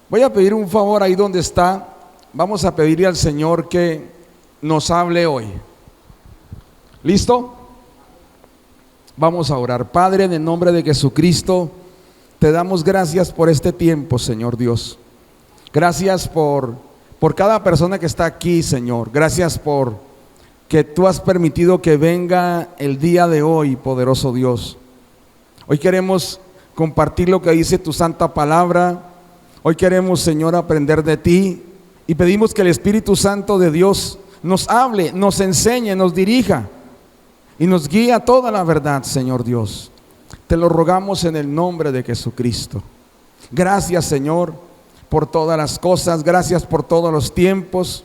Voy a pedir un favor ahí donde está. Vamos a pedirle al Señor que nos hable hoy. ¿Listo? Vamos a orar. Padre, en el nombre de Jesucristo, te damos gracias por este tiempo, Señor Dios. Gracias por cada persona que está aquí, Señor. Gracias por que tú has permitido que venga el día de hoy, poderoso Dios. Hoy queremos compartir lo que dice tu santa palabra. Hoy queremos, Señor, aprender de ti y pedimos que el Espíritu Santo de Dios nos hable, nos enseñe, nos dirija y nos guíe a toda la verdad, Señor Dios. Te lo rogamos en el nombre de Jesucristo. Gracias, Señor, por todas las cosas. Gracias por todos los tiempos.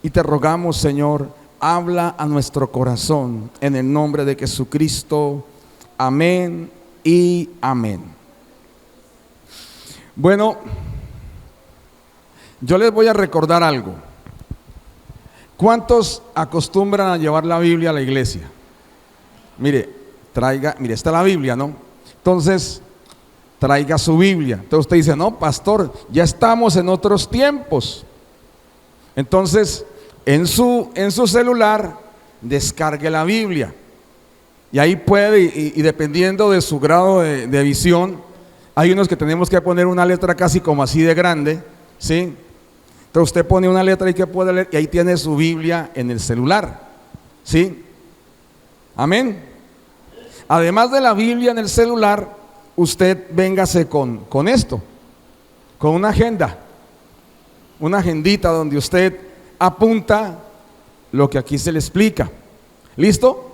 Y te rogamos, Señor, habla a nuestro corazón en el nombre de Jesucristo. Amén y amén. Bueno, yo les voy a recordar algo. ¿Cuántos acostumbran a llevar la Biblia a la iglesia? Mire, está la Biblia, ¿no? Entonces, traiga su Biblia. Entonces usted dice, no, pastor, ya estamos en otros tiempos. Entonces, en su celular, descargue la Biblia. Y ahí puede, y dependiendo de su grado de visión, hay unos que tenemos que poner una letra casi como así de grande, ¿sí? Entonces usted pone una letra y que puede leer, y ahí tiene su Biblia en el celular, ¿sí? Amén. Además de la Biblia en el celular, usted véngase con esto, con una agenda, una agendita donde usted apunta lo que aquí se le explica. ¿Listo?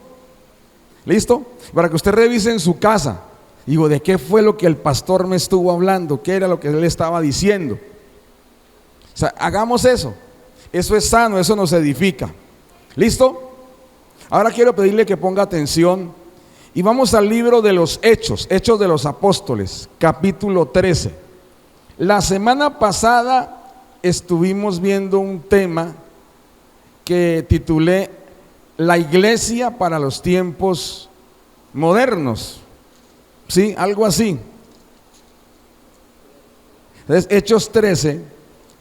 ¿Listo? Para que usted revise en su casa. Digo, ¿de qué fue lo que el pastor me estuvo hablando? ¿Qué era lo que él estaba diciendo? O sea, hagamos eso. Eso es sano, eso nos edifica. ¿Listo? Ahora quiero pedirle que ponga atención y vamos al libro de los Hechos de los Apóstoles, capítulo 13. La semana pasada estuvimos viendo un tema que titulé La iglesia para los tiempos modernos. ¿Sí? Algo así. Entonces, Hechos 13,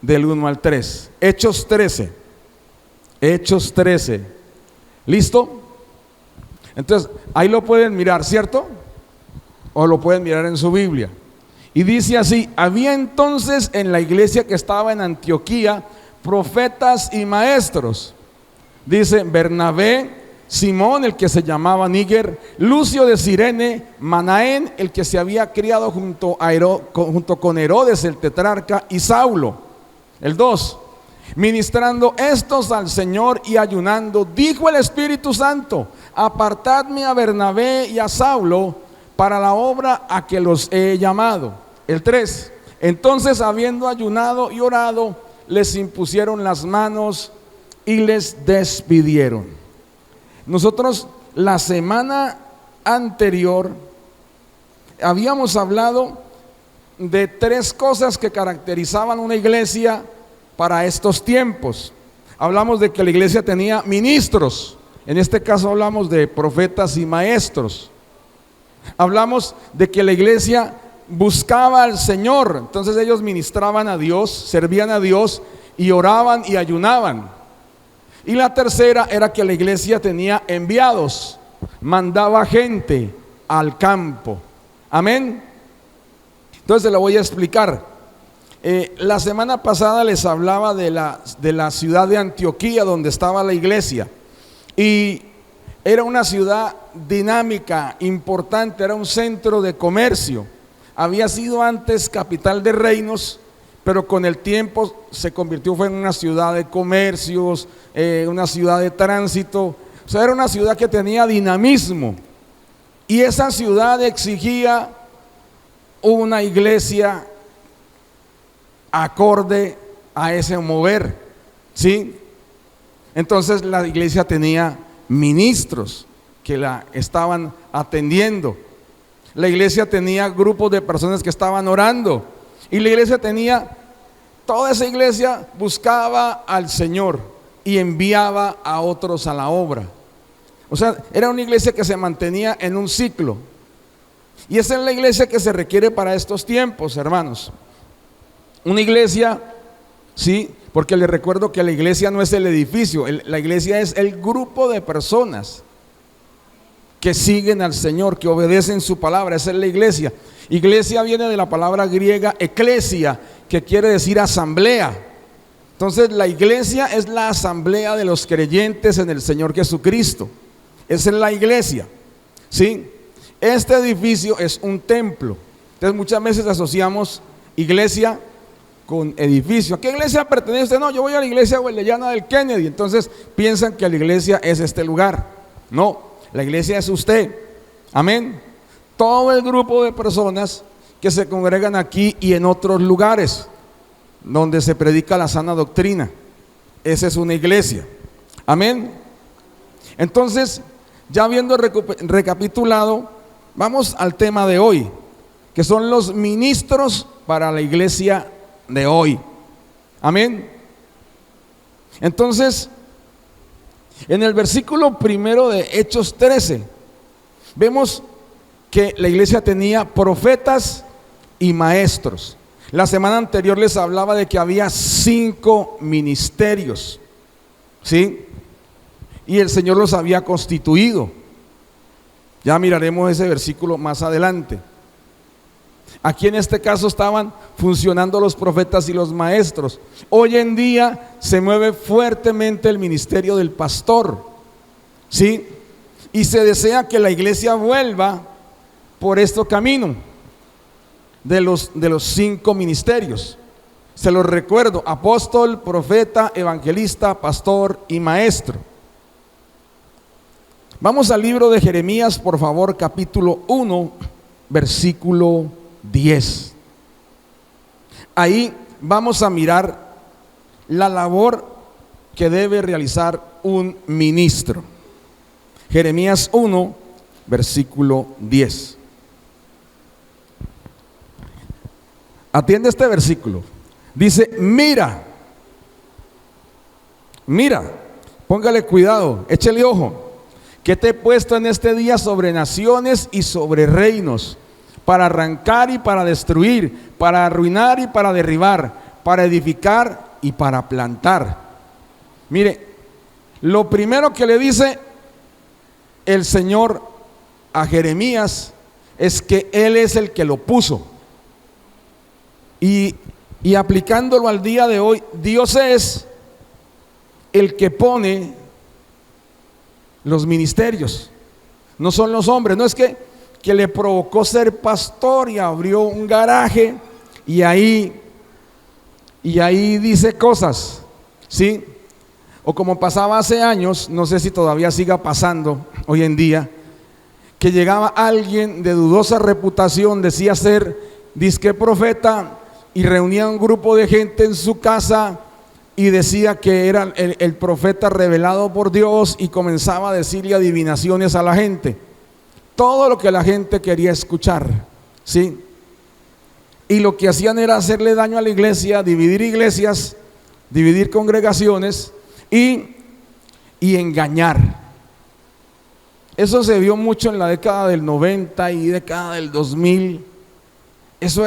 del 1 al 3. Hechos 13. ¿Listo? Entonces, ahí lo pueden mirar, ¿cierto? O lo pueden mirar en su Biblia. Y dice así: había entonces en la iglesia que estaba en Antioquía profetas y maestros. Dice Bernabé, Simón, el que se llamaba Níger, Lucio de Cirene, Manaén, el que se había criado junto con Herodes el tetrarca, y Saulo. El 2, ministrando estos al Señor y ayunando, dijo el Espíritu Santo: apartadme a Bernabé y a Saulo para la obra a que los he llamado. El 3, entonces habiendo ayunado y orado, les impusieron las manos y les despidieron. Nosotros la semana anterior habíamos hablado de 3 cosas que caracterizaban una iglesia para estos tiempos. Hablamos de que la iglesia tenía ministros, en este caso hablamos de profetas y maestros. Hablamos de que la iglesia buscaba al Señor, entonces ellos ministraban a Dios, servían a Dios y oraban y ayunaban. Y la tercera era que la iglesia tenía enviados, mandaba gente al campo. Amén. Entonces se lo voy a explicar. La semana pasada les hablaba de la ciudad de Antioquía, donde estaba la iglesia. Y era una ciudad dinámica, importante, era un centro de comercio. Había sido antes capital de reinos, pero con el tiempo se convirtió en una ciudad de comercios, una ciudad de tránsito. O sea, era una ciudad que tenía dinamismo. Y esa ciudad exigía una iglesia acorde a ese mover, ¿sí? Entonces la iglesia tenía ministros que la estaban atendiendo. La iglesia tenía grupos de personas que estaban orando. Y la iglesia toda esa iglesia buscaba al Señor y enviaba a otros a la obra. O sea, era una iglesia que se mantenía en un ciclo. Y esa es la iglesia que se requiere para estos tiempos, hermanos. Una iglesia, sí, porque les recuerdo que la iglesia no es el edificio, la iglesia es el grupo de personas que siguen al Señor, que obedecen su palabra. Esa es la iglesia. Iglesia viene de la palabra griega eclesia, que quiere decir asamblea. Entonces la iglesia es la asamblea de los creyentes en el Señor Jesucristo. Esa es la iglesia, ¿sí? Este edificio es un templo. Entonces muchas veces asociamos iglesia con edificio. ¿A qué iglesia pertenece usted? No, yo voy a la iglesia huelellana del Kennedy. Entonces piensan que la iglesia es este lugar. No, la iglesia es usted. Amén. Todo el grupo de personas que se congregan aquí y en otros lugares donde se predica la sana doctrina. Esa es una iglesia. Amén. Entonces, ya habiendo recapitulado, vamos al tema de hoy, que son los ministros para la iglesia de hoy. Amén. Entonces, en el versículo primero de Hechos 13, vemos que la iglesia tenía profetas y maestros. La semana anterior les hablaba de que había 5 ministerios, ¿sí? Y el Señor los había constituido. Ya miraremos ese versículo más adelante. Aquí en este caso estaban funcionando los profetas y los maestros. Hoy en día se mueve fuertemente el ministerio del pastor, ¿sí? Y se desea que la iglesia vuelva por este camino de los 5 ministerios. Se los recuerdo: apóstol, profeta, evangelista, pastor y maestro. Vamos al libro de Jeremías, por favor, capítulo 1, versículo 10. Ahí vamos a mirar la labor que debe realizar un ministro. Jeremías 1, versículo 10. Atiende este versículo. Dice: mira, póngale cuidado, échele ojo, que te he puesto en este día sobre naciones y sobre reinos, para arrancar y para destruir, para arruinar y para derribar, para edificar y para plantar. Mire, lo primero que le dice el Señor a Jeremías es que Él es el que lo puso. Y aplicándolo al día de hoy, Dios es el que pone los ministerios, no son los hombres. No es que le provocó ser pastor y abrió un garaje y ahí dice cosas, ¿sí? O como pasaba hace años, no sé si todavía siga pasando hoy en día, que llegaba alguien de dudosa reputación, decía ser disque profeta, y reunía un grupo de gente en su casa y decía que era el profeta revelado por Dios, y comenzaba a decirle adivinaciones a la gente, todo lo que la gente quería escuchar, ¿sí? Y lo que hacían era hacerle daño a la iglesia, dividir iglesias, dividir congregaciones y engañar. Eso se vio mucho en la década del 90 y década del 2000. Eso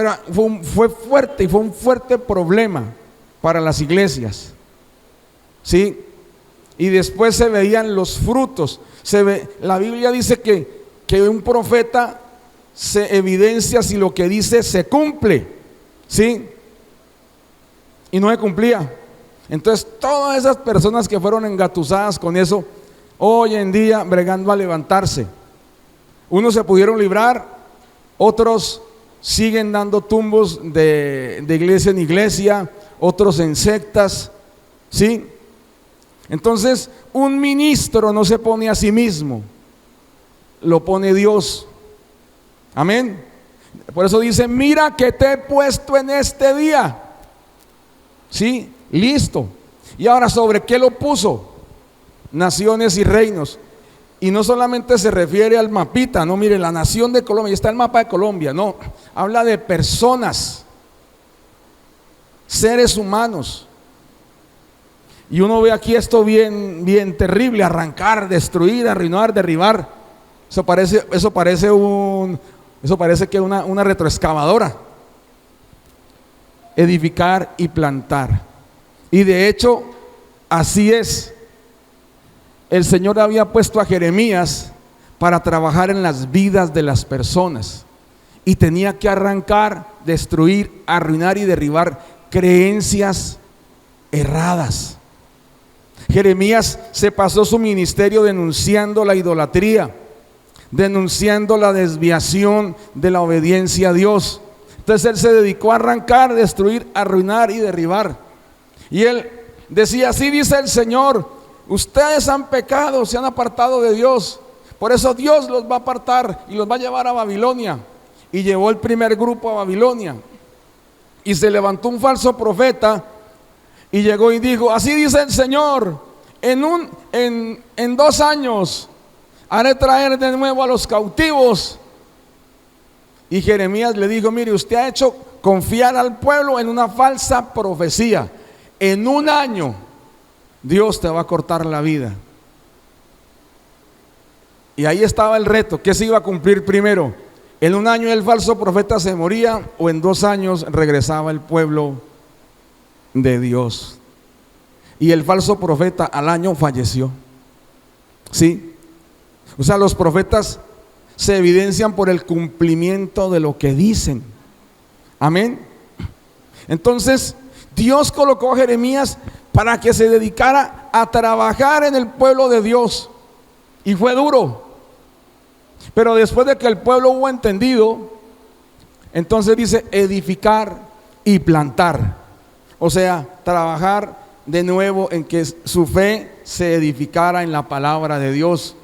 fue fuerte, y fue un fuerte problema para las iglesias, ¿sí? Y después se veían los frutos. La Biblia dice que un profeta se evidencia si lo que dice se cumple, ¿sí? Y no se cumplía. Entonces todas esas personas que fueron engatusadas con eso, hoy en día bregando a levantarse. Unos se pudieron librar, otros siguen dando tumbos de iglesia en iglesia, otros en sectas, ¿sí? Entonces, un ministro no se pone a sí mismo, lo pone Dios. Amén. Por eso dice: mira que te he puesto en este día. ¿Sí? Listo. Y ahora, ¿sobre qué lo puso? Naciones y reinos. Y no solamente se refiere al mapita, no, mire, la nación de Colombia, está el mapa de Colombia, no, habla de personas, seres humanos. Y uno ve aquí esto bien terrible: arrancar, destruir, arruinar, derribar. Eso parece que una retroexcavadora. edificar y plantar. Y de hecho, así es. El Señor había puesto a Jeremías para trabajar en las vidas de las personas. Y tenía que arrancar, destruir, arruinar y derribar creencias erradas. Jeremías se pasó su ministerio denunciando la idolatría, denunciando la desviación de la obediencia a Dios. Entonces él se dedicó a arrancar, destruir, arruinar y derribar. Y él decía: así dice el Señor, ustedes han pecado, se han apartado de Dios, por eso Dios los va a apartar y los va a llevar a Babilonia. Y llevó el primer grupo a Babilonia. Y se levantó un falso profeta y llegó y dijo: así dice el Señor, en 2 años haré traer de nuevo a los cautivos. Y Jeremías le dijo: mire, usted ha hecho confiar al pueblo en una falsa profecía. En 1 año Dios te va a cortar la vida. Y ahí estaba el reto: ¿qué se iba a cumplir primero? ¿En 1 año el falso profeta se moría o en 2 años regresaba el pueblo de Dios? Y el falso profeta al año falleció. ¿Sí? O sea, los profetas se evidencian por el cumplimiento de lo que dicen. Amén. Entonces, Dios colocó a Jeremías para que se dedicara a trabajar en el pueblo de Dios. Y fue duro. Pero después de que el pueblo hubo entendido, entonces dice edificar y plantar. O sea, trabajar de nuevo en que su fe se edificara en la palabra de Dios.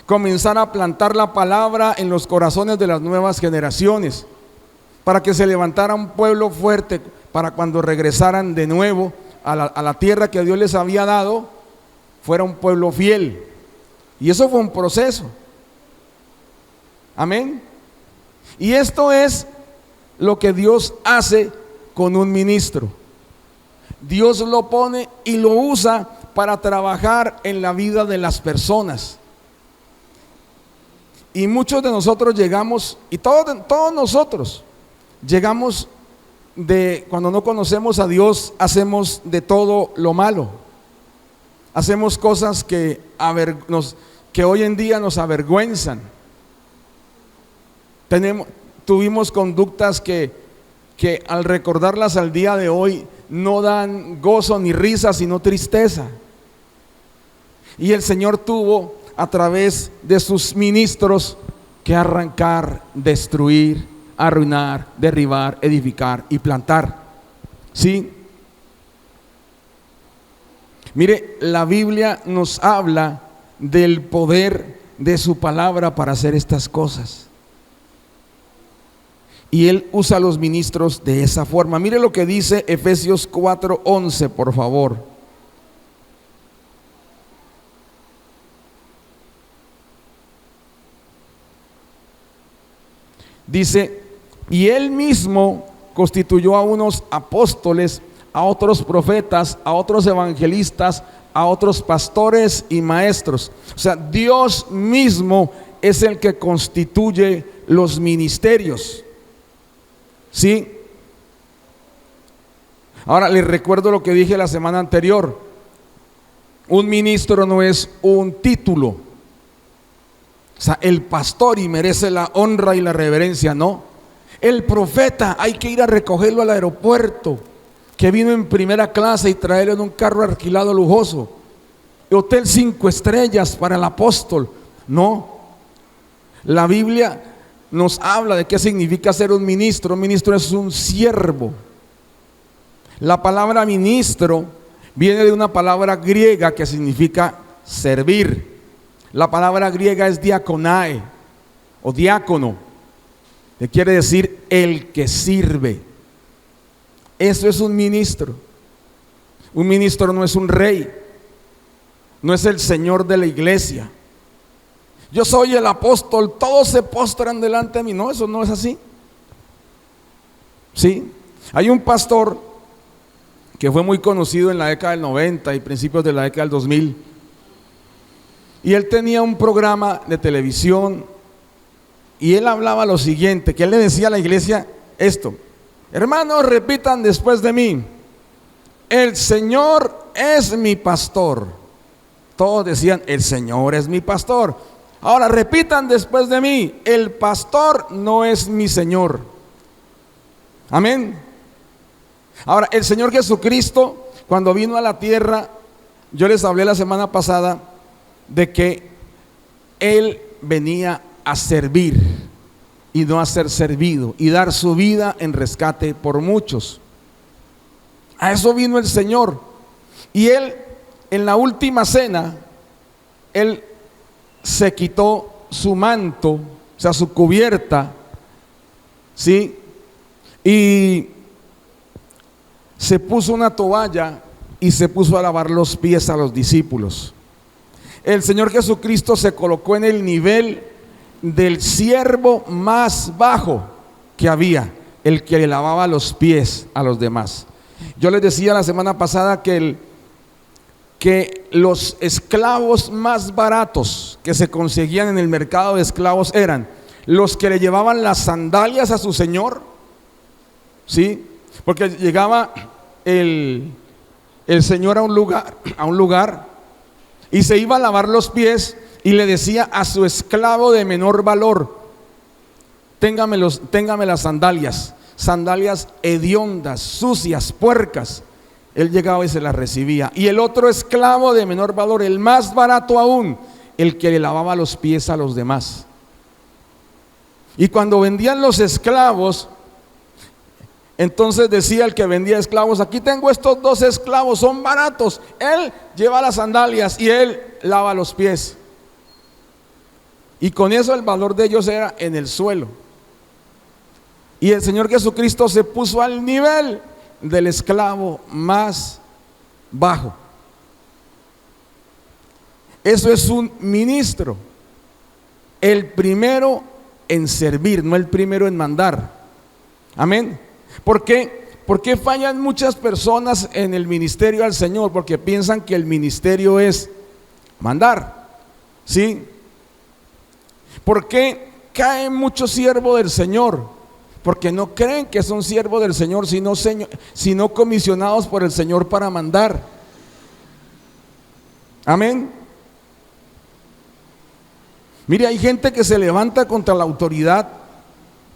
Comenzar a plantar la palabra en los corazones de las nuevas generaciones, para que se levantara un pueblo fuerte, para cuando regresaran de nuevo a la tierra que Dios les había dado, fuera un pueblo fiel. Y eso fue un proceso. Amén. Y esto es lo que Dios hace con un ministro. Dios lo pone y lo usa para trabajar en la vida de las personas. Y muchos de nosotros llegamos, y todos nosotros llegamos cuando no conocemos a Dios, hacemos de todo lo malo. Hacemos cosas que hoy en día nos avergüenzan. Tuvimos conductas que al recordarlas al día de hoy no dan gozo ni risa, sino tristeza. Y el Señor tuvo a través de sus ministros que arrancar, destruir, arruinar, derribar, edificar y plantar. ¿Sí? Mire, la Biblia nos habla del poder de su palabra para hacer estas cosas. Y Él usa a los ministros de esa forma. Mire lo que dice Efesios 4:11, por favor. Dice: y Él mismo constituyó a unos apóstoles, a otros profetas, a otros evangelistas, a otros pastores y maestros. O sea, Dios mismo es el que constituye los ministerios. ¿Sí? Ahora les recuerdo lo que dije la semana anterior. Un ministro no es un título. O sea, el pastor y merece la honra y la reverencia, no. El profeta hay que ir a recogerlo al aeropuerto, que vino en primera clase, y traerlo en un carro alquilado lujoso. Hotel 5 estrellas para el apóstol. No. La Biblia nos habla de qué significa ser un ministro. Un ministro es un siervo. La palabra ministro viene de una palabra griega que significa servir. La palabra griega es diakonae o diácono, que quiere decir el que sirve. Eso es un ministro. Un ministro no es un rey, no es el señor de la iglesia. Yo soy el apóstol, todos se postran delante de mí. No, eso no es así. Sí, hay un pastor que fue muy conocido en la década del 90 y principios de la década del 2000. Y él tenía un programa de televisión y él hablaba lo siguiente, que él le decía a la iglesia esto: Hermanos, repitan después de mí: el Señor es mi pastor. Todos decían: el Señor es mi pastor. Ahora repitan después de mí: el pastor no es mi Señor. Amén. Ahora, el Señor Jesucristo, cuando vino a la tierra, yo les hablé la semana pasada de que Él venía a servir y no a ser servido, y dar su vida en rescate por muchos. A eso vino el Señor. Y Él, en la última cena, Él se quitó su manto, o sea, su cubierta, ¿sí? Y se puso una toalla y se puso a lavar los pies a los discípulos. El Señor Jesucristo se colocó en el nivel del siervo más bajo que había, el que le lavaba los pies a los demás. Yo les decía la semana pasada que los esclavos más baratos que se conseguían en el mercado de esclavos eran los que le llevaban las sandalias a su señor, ¿sí? Porque llegaba el señor a un lugar y se iba a lavar los pies y le decía a su esclavo de menor valor: téngame las sandalias hediondas, sucias, puercas. Él llegaba y se las recibía. Y el otro esclavo de menor valor, el más barato aún, el que le lavaba los pies a los demás. Y cuando vendían los esclavos, entonces decía el que vendía esclavos: aquí tengo estos 2 esclavos, son baratos. Él lleva las sandalias y él lava los pies. Y con eso el valor de ellos era en el suelo. Y el Señor Jesucristo se puso al nivel del esclavo más bajo. Eso es un ministro, el primero en servir, no el primero en mandar. Amén. ¿Por qué? ¿Por qué fallan muchas personas en el ministerio al Señor? Porque piensan que el ministerio es mandar, ¿sí? ¿Por qué caen muchos siervos del Señor? Porque no creen que son siervos del Señor, sino comisionados por el Señor para mandar. Amén. Mire, hay gente que se levanta contra la autoridad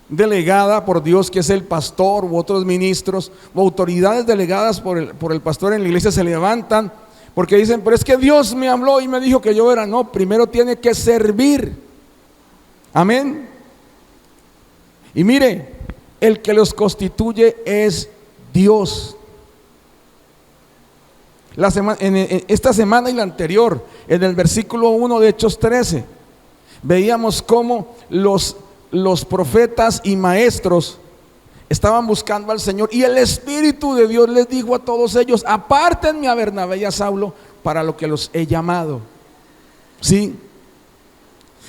delegada por Dios, que es el pastor u otros ministros, o autoridades delegadas por el pastor en la iglesia. Se levantan porque dicen: pero es que Dios me habló y me dijo que yo era. No, primero tiene que servir. Amén. Y mire, el que los constituye es Dios. Esta semana y la anterior, en el versículo 1 de Hechos 13, veíamos cómo los profetas y maestros estaban buscando al Señor, y el Espíritu de Dios les dijo a todos ellos: apártenme a Bernabé y a Saulo para lo que los he llamado. ¿Sí?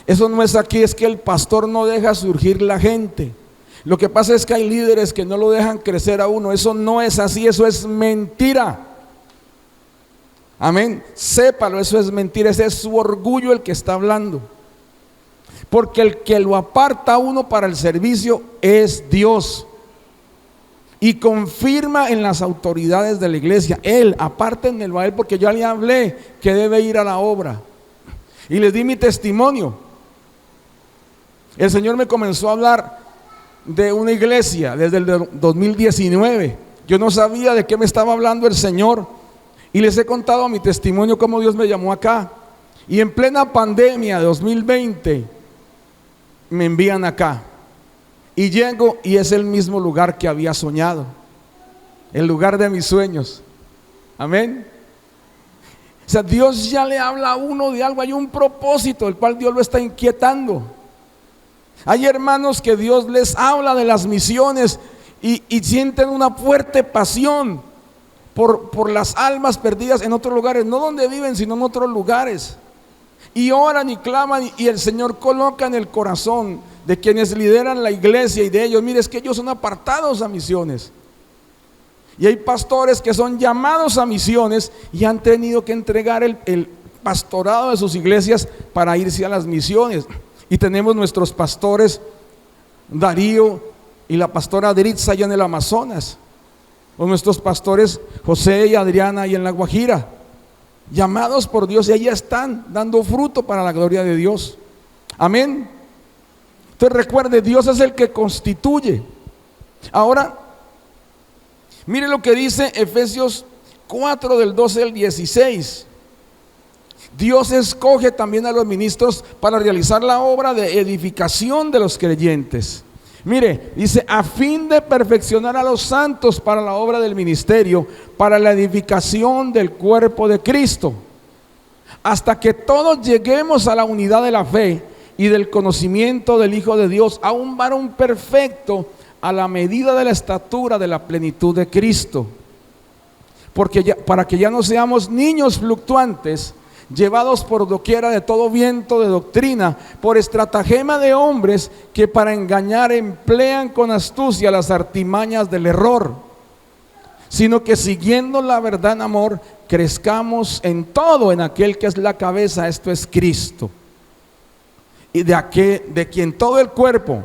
Eso no es aquí, es que el pastor no deja surgir la gente. Lo que pasa es que hay líderes que no lo dejan crecer a uno. Eso no es así, eso es mentira. Amén. Sépalo, eso es mentira. Ese es su orgullo el que está hablando. Porque el que lo aparta a uno para el servicio es Dios. Y confirma en las autoridades de la iglesia: Él, apártenmelo a Él, porque yo le hablé que debe ir a la obra. Y les di mi testimonio. El Señor me comenzó a hablar de una iglesia desde el 2019. Yo no sabía de qué me estaba hablando el Señor, y les he contado mi testimonio cómo Dios me llamó acá. Y en plena pandemia de 2020 me envían acá, y llego y es el mismo lugar que había soñado, el lugar de mis sueños. Amén. O sea, Dios ya le habla a uno de algo. Hay un propósito el cual Dios lo está inquietando. Hay hermanos que Dios les habla de las misiones y sienten una fuerte pasión por las almas perdidas en otros lugares, no donde viven, sino en otros lugares. Y oran y claman, y el Señor coloca en el corazón de quienes lideran la iglesia y de ellos: mire, es que ellos son apartados a misiones. Y hay pastores que son llamados a misiones y han tenido que entregar el pastorado de sus iglesias para irse a las misiones. Y tenemos nuestros pastores Darío y la pastora Adritza allá en el Amazonas, o nuestros pastores José y Adriana y en La Guajira, llamados por Dios, y allí están dando fruto para la gloria de Dios. Amén. Entonces recuerde, Dios es el que constituye. Ahora, mire lo que dice Efesios 4 del 12 al 16. Dios escoge también a los ministros para realizar la obra de edificación de los creyentes. Mire, dice, a fin de perfeccionar a los santos para la obra del ministerio, para la edificación del cuerpo de Cristo, hasta que todos lleguemos a la unidad de la fe y del conocimiento del Hijo de Dios, a un varón perfecto, a la medida de la estatura de la plenitud de Cristo. Para que ya no seamos niños fluctuantes, llevados por doquiera de todo viento de doctrina, por estratagema de hombres que para engañar emplean con astucia las artimañas del error, sino que siguiendo la verdad en amor, crezcamos en todo en aquel que es la cabeza, esto es Cristo, y de quien todo el cuerpo,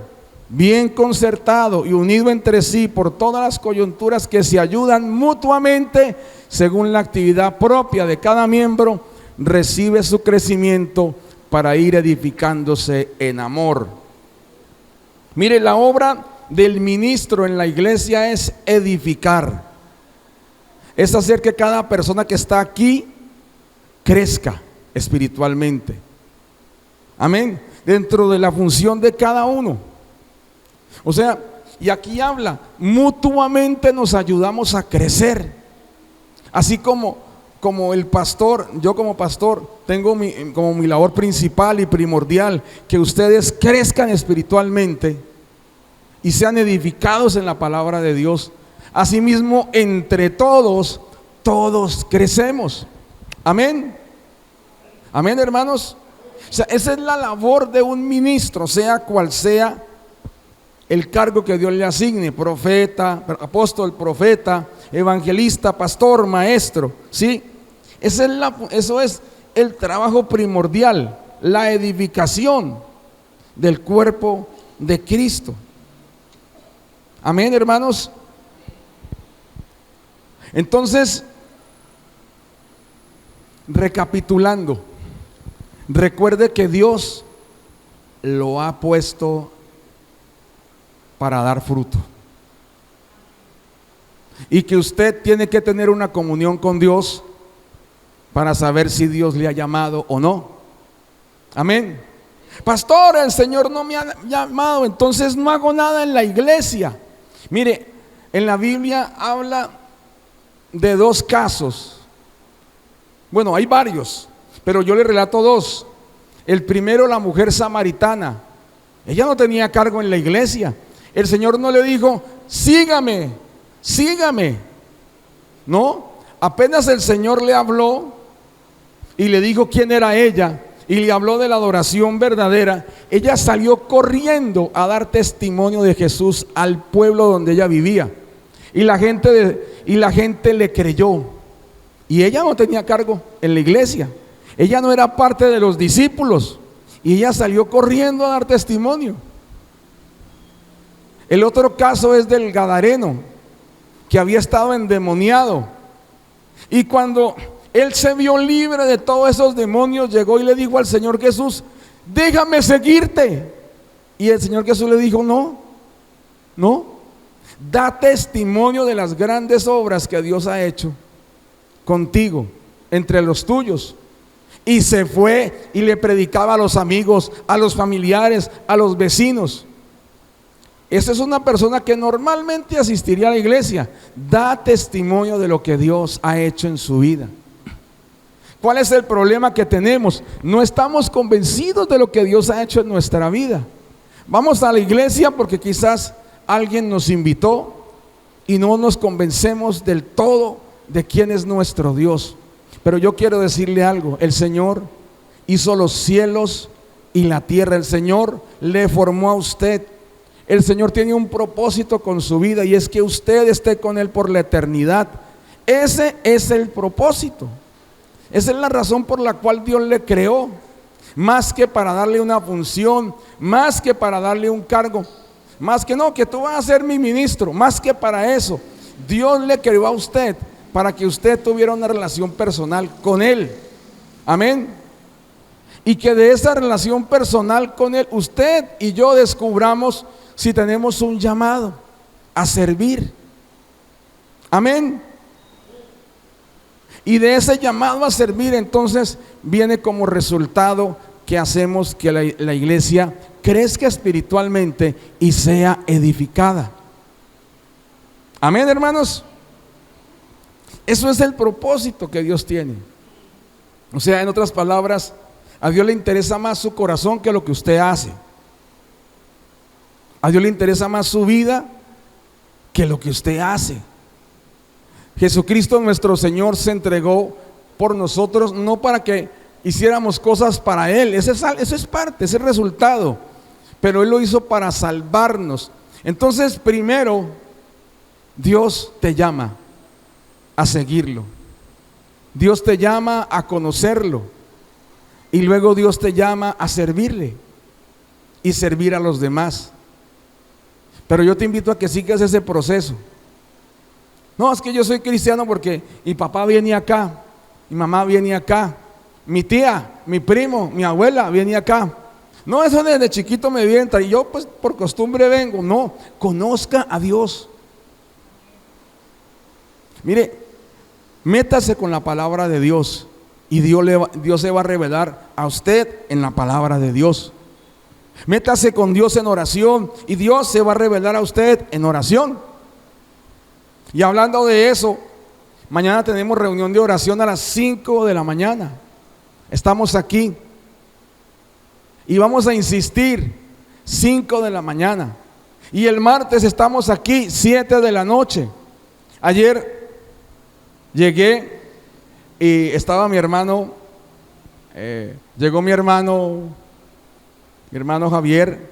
bien concertado y unido entre sí por todas las coyunturas que se ayudan mutuamente según la actividad propia de cada miembro, recibe su crecimiento para ir edificándose en amor. Mire, la obra del ministro en la iglesia es edificar, es hacer que cada persona que está aquí crezca espiritualmente. Amén. Dentro de la función de cada uno. O sea, y aquí habla, mutuamente nos ayudamos a crecer. Así como el pastor, yo como pastor tengo como mi labor principal y primordial que ustedes crezcan espiritualmente y sean edificados en la palabra de Dios. Asimismo, entre todos crecemos. Amén. Amén, hermanos. O sea, esa es la labor de un ministro, sea cual sea el cargo que Dios le asigne: profeta, apóstol, profeta, evangelista, pastor, maestro, ¿sí? Eso es el trabajo primordial, la edificación del cuerpo de Cristo. Amén, hermanos. Entonces, recapitulando, recuerde que Dios lo ha puesto para dar fruto, y que usted tiene que tener una comunión con Dios para saber si Dios le ha llamado o no. Amén. Pastor, el Señor no me ha llamado, entonces no hago nada en la iglesia. Mire, en la Biblia habla de dos casos. Bueno, hay varios, pero yo le relato dos. El primero, la mujer samaritana. Ella no tenía cargo en la iglesia. El Señor no le dijo, sígame, sígame. No, apenas el Señor le habló y le dijo quién era ella y le habló de la adoración verdadera, ella salió corriendo a dar testimonio de Jesús al pueblo donde ella vivía, y la gente le creyó. Y ella no tenía cargo en la iglesia, ella no era parte de los discípulos, y ella salió corriendo a dar testimonio. El otro caso es del gadareno, que había estado endemoniado, y cuando él se vio libre de todos esos demonios, llegó y le dijo al Señor Jesús, déjame seguirte. Y el Señor Jesús le dijo, no, da testimonio de las grandes obras que Dios ha hecho contigo, entre los tuyos. Y se fue y le predicaba a los amigos, a los familiares, a los vecinos. Esa es una persona que normalmente asistiría a la iglesia, da testimonio de lo que Dios ha hecho en su vida. ¿Cuál es el problema que tenemos? No estamos convencidos de lo que Dios ha hecho en nuestra vida. Vamos a la iglesia porque quizás alguien nos invitó y no nos convencemos del todo de quién es nuestro Dios. Pero yo quiero decirle algo: el Señor hizo los cielos y la tierra, el Señor le formó a usted. El Señor tiene un propósito con su vida, y es que usted esté con Él por la eternidad. Ese es el propósito. Esa es la razón por la cual Dios le creó, más que para darle una función, más que para darle un cargo. más que no, que tú vas a ser mi ministro, más que para eso. Dios le creó a usted para que usted tuviera una relación personal con Él. Amén. Y que de esa relación personal con Él, usted y yo descubramos si tenemos un llamado a servir. Amén. Y de ese llamado a servir, entonces viene como resultado que hacemos que la iglesia crezca espiritualmente y sea edificada. Amén, hermanos. Eso es el propósito que Dios tiene. O sea, en otras palabras, a Dios le interesa más su corazón que lo que usted hace. A Dios le interesa más su vida que lo que usted hace. Jesucristo nuestro Señor se entregó por nosotros, no para que hiciéramos cosas para Él. Eso es parte, ese es el resultado. Pero Él lo hizo para salvarnos. Entonces, primero, Dios te llama a seguirlo. Dios te llama a conocerlo. Y luego Dios te llama a servirle y servir a los demás. Pero yo te invito a que sigas ese proceso. No, es que yo soy cristiano porque mi papá viene acá, mi mamá viene acá, mi tía, mi primo, mi abuela viene acá. No, eso desde chiquito me viene y yo pues por costumbre vengo. No, conozca a Dios. Mire, métase con la palabra de Dios y Dios se va a revelar a usted en la palabra de Dios. Métase con Dios en oración y Dios se va a revelar a usted en oración. Y hablando de eso, mañana tenemos reunión de oración a las 5 de la mañana. Estamos aquí y vamos a insistir 5 de la mañana. Y el martes estamos aquí 7 de la noche. Ayer llegué y estaba mi hermano, llegó mi hermano Javier,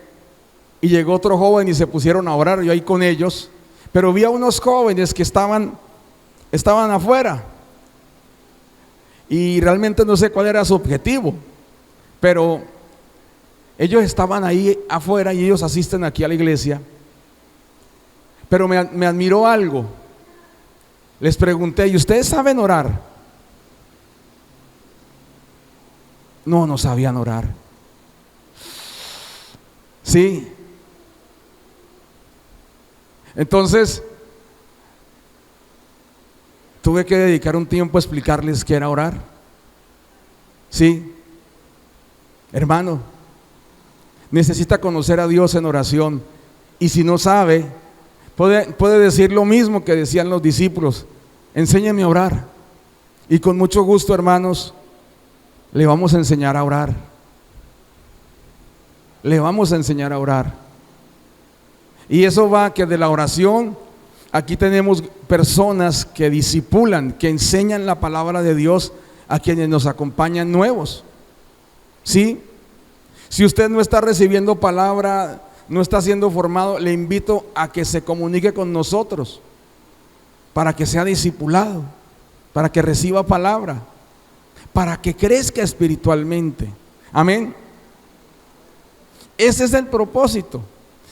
y llegó otro joven y se pusieron a orar, yo ahí con ellos. Pero vi a unos jóvenes que estaban afuera y realmente no sé cuál era su objetivo, pero ellos estaban ahí afuera y ellos asisten aquí a la iglesia. Pero me admiró algo. Les pregunté, ¿y ustedes saben orar? No sabían orar. Sí. Entonces, tuve que dedicar un tiempo a explicarles qué era orar. Sí, hermano, necesita conocer a Dios en oración. Y si no sabe, puede decir lo mismo que decían los discípulos: enséñeme a orar. Y con mucho gusto, hermanos, le vamos a enseñar a orar. Le vamos a enseñar a orar. Y eso va que de la oración, aquí tenemos personas que discipulan, que enseñan la palabra de Dios a quienes nos acompañan nuevos. ¿Sí? Si usted no está recibiendo palabra, no está siendo formado, le invito a que se comunique con nosotros para que sea discipulado, para que reciba palabra, para que crezca espiritualmente. Amén. Ese es el propósito.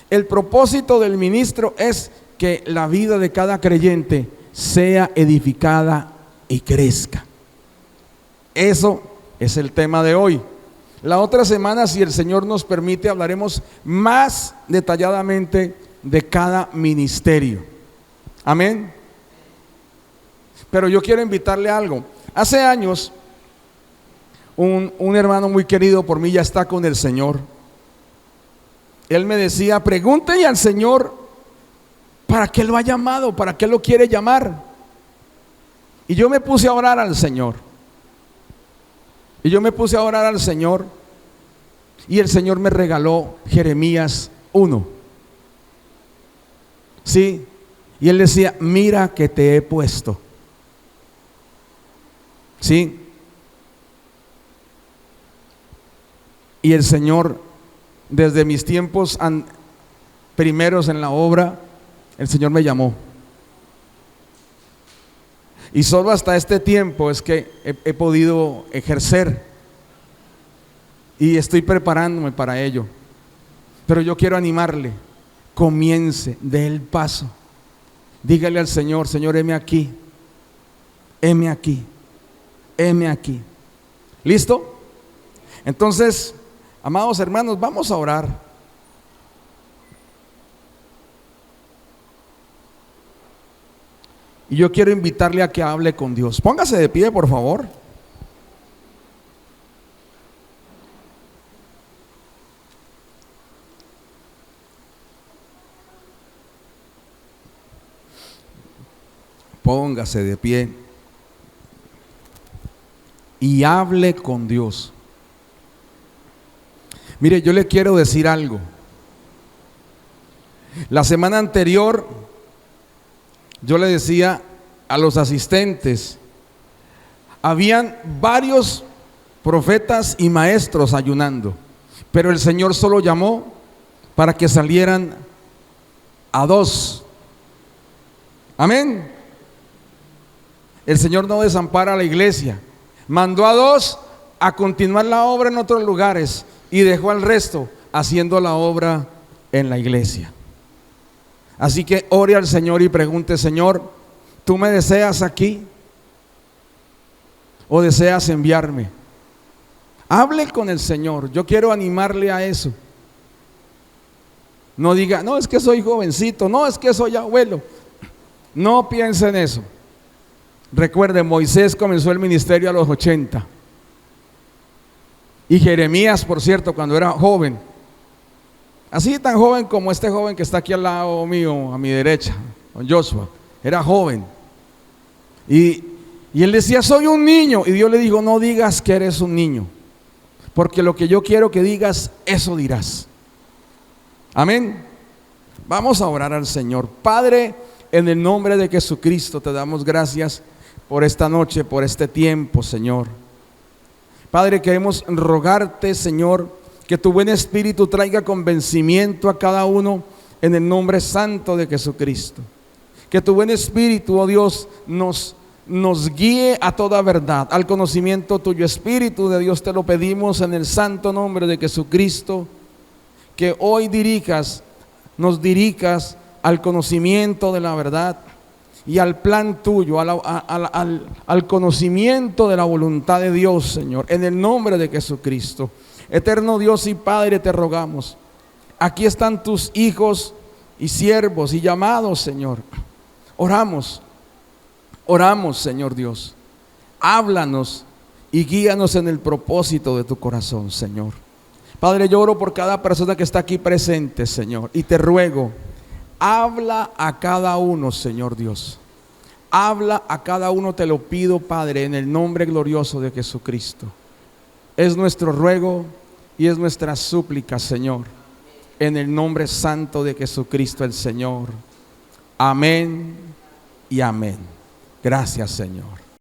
El propósito del ministro es que la vida de cada creyente sea edificada y crezca. Eso es el tema de hoy. La otra semana, si el Señor nos permite, hablaremos más detalladamente de cada ministerio. Amén. Pero yo quiero invitarle a algo. Hace años, un hermano muy querido por mí ya está con el Señor. Él me decía: pregúntele al Señor para qué lo ha llamado, para qué lo quiere llamar. Y yo me puse a orar al Señor. Y el Señor me regaló Jeremías 1. Sí. Y Él decía: mira que te he puesto. Sí. Y el Señor, desde mis tiempos primeros en la obra, el Señor me llamó. Y solo hasta este tiempo es que he podido ejercer. Y estoy preparándome para ello. Pero yo quiero animarle comience, dé el paso. Dígale al Señor: Señor, heme aquí, heme aquí, heme aquí. ¿Listo? Entonces, amados hermanos, vamos a orar. Y yo quiero invitarle a que hable con Dios. Póngase de pie, por favor. Póngase de pie y hable con Dios. Mire, yo le quiero decir algo. La semana anterior yo le decía a los asistentes, habían varios profetas y maestros ayunando, pero el Señor solo llamó para que salieran a 2. Amén. El Señor no desampara a la iglesia. Mandó a 2 a continuar la obra en otros lugares y dejó al resto haciendo la obra en la iglesia. Así que ore al Señor y pregunte: Señor, ¿tú me deseas aquí o deseas enviarme? Hable con el Señor. Yo quiero animarle a eso. No diga: no, es que soy jovencito, no, es que soy abuelo. No piense en eso. Recuerde, Moisés comenzó el ministerio a los 80. Y Jeremías, por cierto, cuando era joven, así tan joven como este joven que está aquí al lado mío, a mi derecha, don Joshua, era joven. Y él decía: soy un niño. Y Dios le dijo: no digas que eres un niño, porque lo que yo quiero que digas, eso dirás. Amén. Vamos a orar al Señor. Padre, en el nombre de Jesucristo te damos gracias por esta noche, por este tiempo, Señor. Padre, queremos rogarte, Señor, que tu buen espíritu traiga convencimiento a cada uno en el nombre santo de Jesucristo. Que tu buen espíritu, oh Dios, nos guíe a toda verdad, al conocimiento tuyo. Espíritu de Dios, te lo pedimos en el santo nombre de Jesucristo, que hoy nos dirijas al conocimiento de la verdad y al plan tuyo, al conocimiento de la voluntad de Dios, Señor, en el nombre de Jesucristo. Eterno Dios y Padre, te rogamos, aquí están tus hijos y siervos y llamados, Señor. Oramos, Señor Dios. Háblanos y guíanos en el propósito de tu corazón, Señor. Padre, yo oro por cada persona que está aquí presente, Señor, y te ruego, habla a cada uno, Señor Dios. Habla a cada uno, te lo pido, Padre, en el nombre glorioso de Jesucristo. Es nuestro ruego y es nuestra súplica, Señor, en el nombre santo de Jesucristo el Señor. Amén y amén. Gracias, Señor.